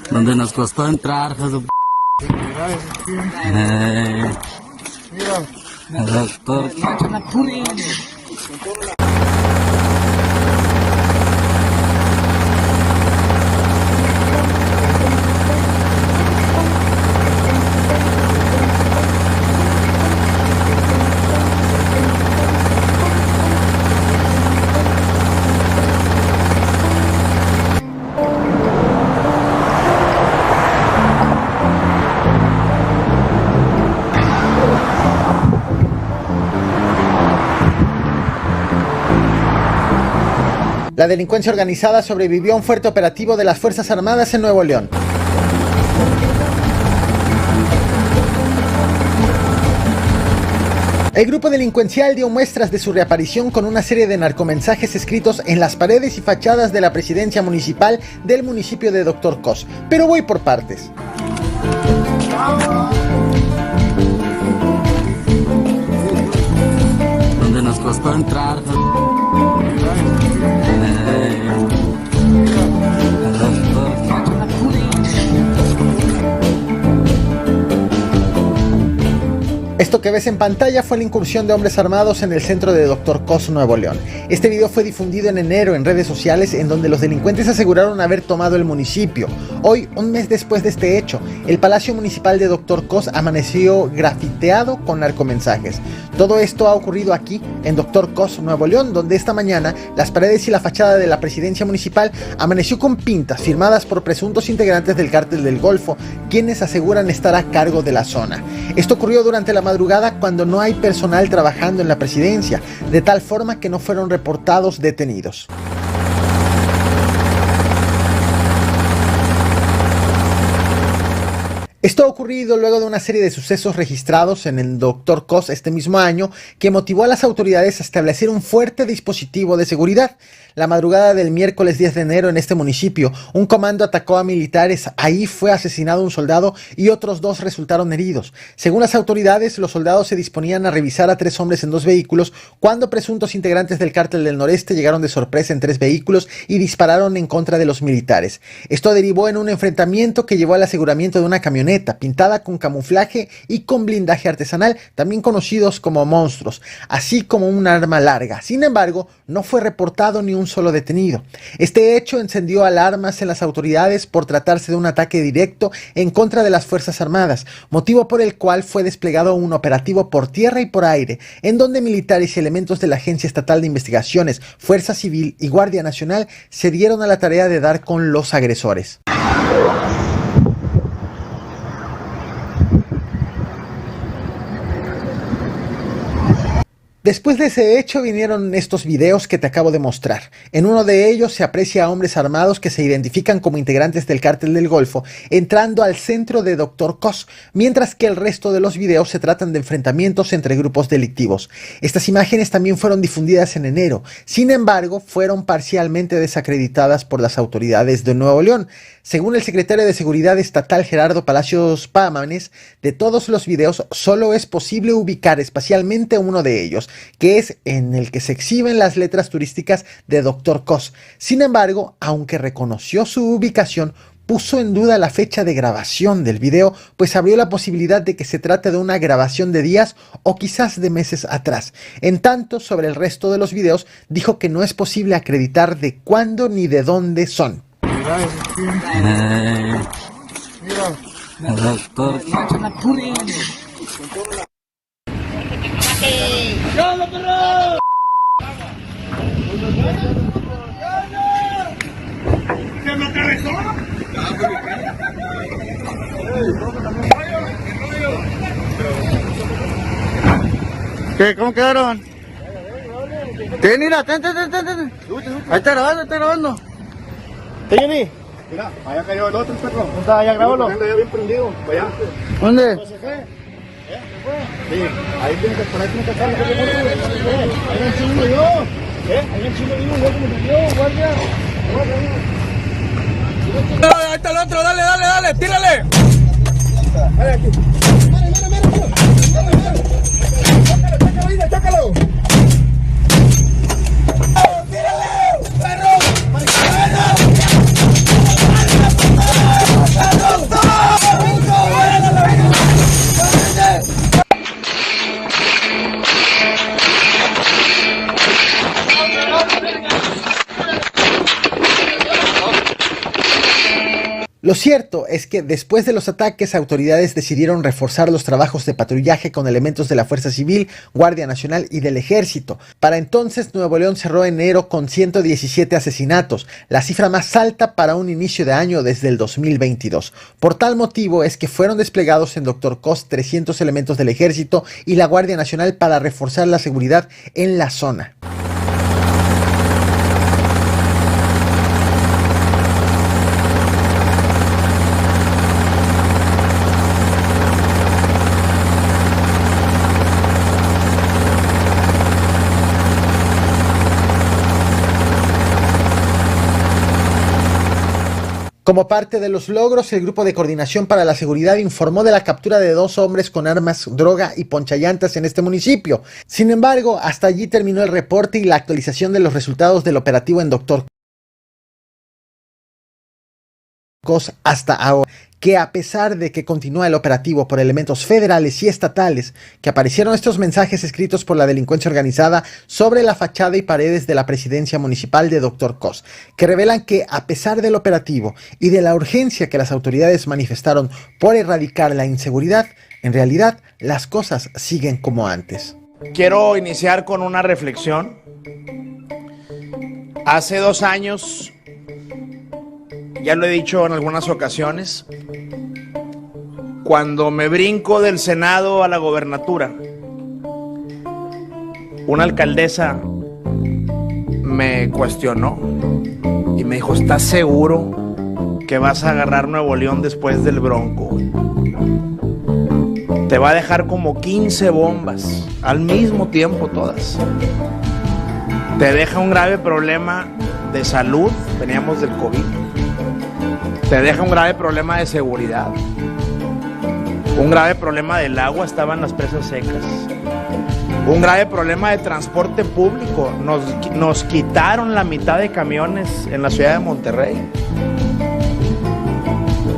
Donde nos costó entrar, Jesús. El doctor. La delincuencia organizada sobrevivió a un fuerte operativo de las Fuerzas Armadas en Nuevo León. El grupo delincuencial dio muestras de su reaparición con una serie de narcomensajes escritos en las paredes y fachadas de la presidencia municipal del municipio de Dr. Cos. Pero voy por partes. Donde nos costó entrar. Esto que ves en pantalla fue la incursión de hombres armados en el centro de Dr. Cos, Nuevo León. Este video fue difundido en enero en redes sociales en donde los delincuentes aseguraron haber tomado el municipio. Hoy, un mes después de este hecho, el Palacio Municipal de Dr. Cos amaneció grafiteado con narcomensajes. Todo esto ha ocurrido aquí, en Dr. Cos, Nuevo León, donde esta mañana las paredes y la fachada de la presidencia municipal amaneció con pintas firmadas por presuntos integrantes del Cártel del Golfo, quienes aseguran estar a cargo de la zona. Esto ocurrió durante la madrugada cuando no hay personal trabajando en la presidencia, de tal forma que no fueron reportados detenidos. Esto ha ocurrido luego de una serie de sucesos registrados en el Dr. Cos este mismo año que motivó a las autoridades a establecer un fuerte dispositivo de seguridad. La madrugada del miércoles 10 de enero en este municipio, un comando atacó a militares, ahí fue asesinado un soldado y otros 2 resultaron heridos. Según las autoridades, los soldados se disponían a revisar a 3 hombres en 2 vehículos cuando presuntos integrantes del Cártel del Noreste llegaron de sorpresa en 3 vehículos y dispararon en contra de los militares. Esto derivó en un enfrentamiento que llevó al aseguramiento de una camioneta pintada con camuflaje y con blindaje artesanal, también conocidos como monstruos, así como un arma larga. Sin embargo, no fue reportado ni un solo detenido. Este hecho encendió alarmas en las autoridades por tratarse de un ataque directo en contra de las Fuerzas Armadas, motivo por el cual fue desplegado un operativo por tierra y por aire, en donde militares y elementos de la Agencia Estatal de Investigaciones, Fuerza Civil y Guardia Nacional se dieron a la tarea de dar con los agresores. Después de ese hecho vinieron estos videos que te acabo de mostrar. En uno de ellos se aprecia a hombres armados que se identifican como integrantes del Cártel del Golfo entrando al centro de Dr. Cos, mientras que el resto de los videos se tratan de enfrentamientos entre grupos delictivos. Estas imágenes también fueron difundidas en enero, sin embargo fueron parcialmente desacreditadas por las autoridades de Nuevo León. Según el secretario de Seguridad Estatal Gerardo Palacios Pámanes, de todos los videos solo es posible ubicar espacialmente uno de ellos, que es en el que se exhiben las letras turísticas de Dr. Cos. Sin embargo, aunque reconoció su ubicación, puso en duda la fecha de grabación del video, pues abrió la posibilidad de que se trate de una grabación de días o quizás de meses atrás. En tanto, sobre el resto de los videos, dijo que no es posible acreditar de cuándo ni de dónde son. El doctor. ¡Llama, perro! ¿Se me atravesó? ¿Qué? ¿Cómo quedaron? Ten, mira, ten. Ahí está grabando. Ten, Mira, allá cayó el otro perro. ¿dónde está? Allá, grábalo. Anda ya bien prendido. Allá. ¿Dónde? ¿Se fue? Sí, ahí tiene que, por ahí tiene que estar. Ahí en Chile yo. Ahí en Chile yo, como se dio, guardia. Ahí está el otro, dale, tírale. Vale, aquí. Chácalo. ¡Tírale! Lo cierto es que después de los ataques, autoridades decidieron reforzar los trabajos de patrullaje con elementos de la Fuerza Civil, Guardia Nacional y del Ejército. Para entonces, Nuevo León cerró enero con 117 asesinatos, la cifra más alta para un inicio de año desde el 2022. Por tal motivo es que fueron desplegados en Dr. Cos 300 elementos del Ejército y la Guardia Nacional para reforzar la seguridad en la zona. Como parte de los logros, el Grupo de Coordinación para la Seguridad informó de la captura de 2 hombres con armas, droga y ponchallantas en este municipio. Sin embargo, hasta allí terminó el reporte y la actualización de los resultados del operativo en Dr. Cos hasta ahora, que a pesar de que continúa el operativo por elementos federales y estatales, que aparecieron estos mensajes escritos por la delincuencia organizada sobre la fachada y paredes de la presidencia municipal de Dr. Cos, que revelan que a pesar del operativo y de la urgencia que las autoridades manifestaron por erradicar la inseguridad, en realidad las cosas siguen como antes. Quiero iniciar con una reflexión. Hace 2 años, ya lo he dicho en algunas ocasiones, cuando me brinco del Senado a la gobernatura, una alcaldesa me cuestionó y me dijo: ¿estás seguro que vas a agarrar Nuevo León después del Bronco? Te va a dejar como 15 bombas al mismo tiempo, todas. Te deja un grave problema de salud, veníamos del COVID. Te deja un grave problema de seguridad, un grave problema del agua, estaban las presas secas, un grave problema de transporte público, nos quitaron la mitad de camiones en la ciudad de Monterrey.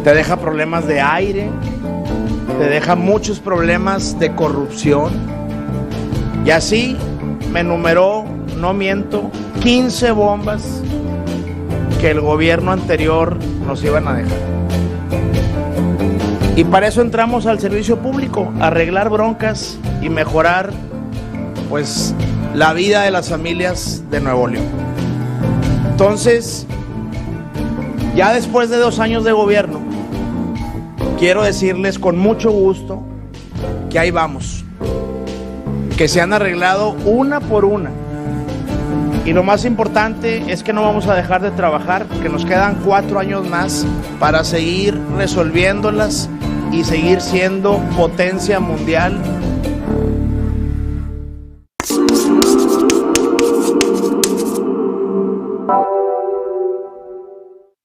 Te deja problemas de aire, te deja muchos problemas de corrupción, y así me enumeró, no miento, 15 bombas que el gobierno anterior nos iban a dejar. Y para eso entramos al servicio público, a arreglar broncas y mejorar, pues, la vida de las familias de Nuevo León. Entonces, ya después de 2 años de gobierno, quiero decirles con mucho gusto que ahí vamos, que se han arreglado una por una. Y lo más importante es que no vamos a dejar de trabajar, que nos quedan 4 años más para seguir resolviéndolas y seguir siendo potencia mundial